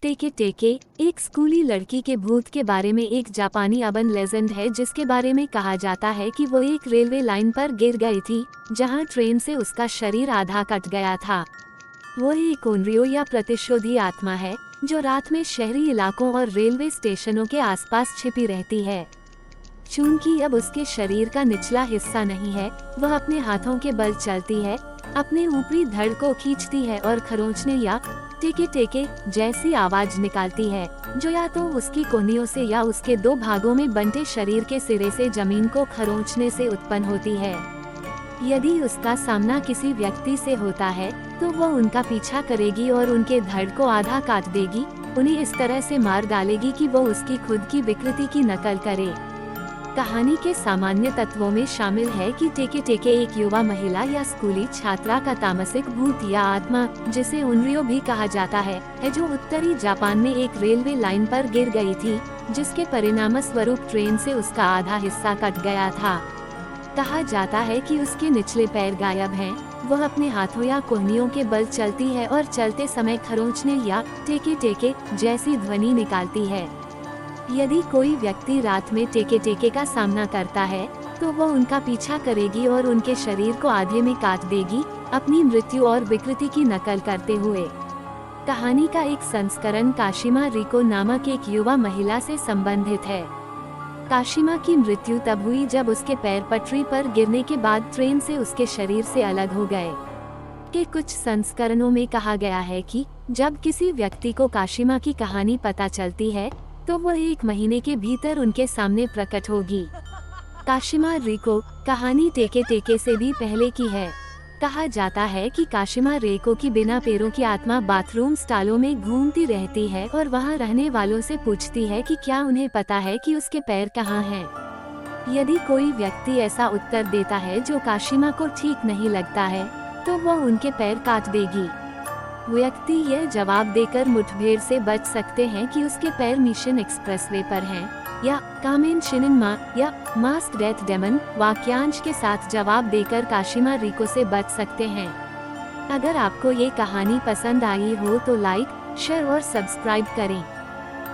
टेके टेके एक स्कूली लड़की के भूत के बारे में एक जापानी अर्बन लेजेंड है, जिसके बारे में कहा जाता है कि वो एक रेलवे लाइन पर गिर गई थी, जहां ट्रेन से उसका शरीर आधा कट गया था। वो एक ओनरियो या प्रतिशोधी आत्मा है जो रात में शहरी इलाकों और रेलवे स्टेशनों के आसपास छिपी रहती है। चूंकि अब उसके शरीर का निचला हिस्सा नहीं है, वह अपने हाथों के बल चलती है, अपने ऊपरी धड़ को खींचती है और खरोंचने या टेके टेके जैसी आवाज निकालती है, जो या तो उसकी कोहनियों से या उसके दो भागों में बंटे शरीर के सिरे से जमीन को खरोंचने से उत्पन्न होती है। यदि उसका सामना किसी व्यक्ति से होता है तो वह उनका पीछा करेगी और उनके धड़ को आधा काट देगी, उन्हें इस तरह से मार डालेगी कि वो उसकी खुद की विकृति की नकल करे। कहानी के सामान्य तत्वों में शामिल है कि टेके टेके एक युवा महिला या स्कूली छात्रा का तामसिक भूत या आत्मा, जिसे ओनरियो भी कहा जाता है जो उत्तरी जापान में एक रेलवे लाइन पर गिर गई थी, जिसके परिणाम स्वरूप ट्रेन से उसका आधा हिस्सा कट गया था। कहा जाता है कि उसके निचले पैर गायब हैं, वह अपने हाथों या कोहनियों के बल चलती है और चलते समय खरोंचने या टेके टेके जैसी ध्वनि निकालती है। यदि कोई व्यक्ति रात में टेके टेके का सामना करता है तो वह उनका पीछा करेगी और उनके शरीर को आधे में काट देगी, अपनी मृत्यु और विकृति की नकल करते हुए। कहानी का एक संस्करण काशिमा रिको नामक एक युवा महिला से संबंधित है। काशिमा की मृत्यु तब हुई जब उसके पैर पटरी पर गिरने के बाद ट्रेन से उसके शरीर से अलग हो गए। के कुछ संस्करणों में कहा गया है कि जब किसी व्यक्ति को काशिमा की कहानी पता चलती है तो वह 1 महीने के भीतर उनके सामने प्रकट होगी। काशिमा रिको कहानी टेके टेके से भी पहले की है। कहा जाता है कि काशिमा रिको की बिना पैरों की आत्मा बाथरूम स्टालों में घूमती रहती है और वहां रहने वालों से पूछती है कि क्या उन्हें पता है कि उसके पैर कहाँ हैं। यदि कोई व्यक्ति ऐसा उत्तर देता है जो काशिमा को ठीक नहीं लगता है तो वह उनके पैर काट देगी। व्यक्ति यह जवाब देकर मुठभेड़ से बच सकते हैं कि उसके पैर मिशन एक्सप्रेसवे पर हैं, या कामेन शिनिनमा या मास्क डेथ डेमन वाक्यांश के साथ जवाब देकर काशिमा रिको से बच सकते हैं। अगर आपको ये कहानी पसंद आई हो तो लाइक, शेयर और सब्सक्राइब करें।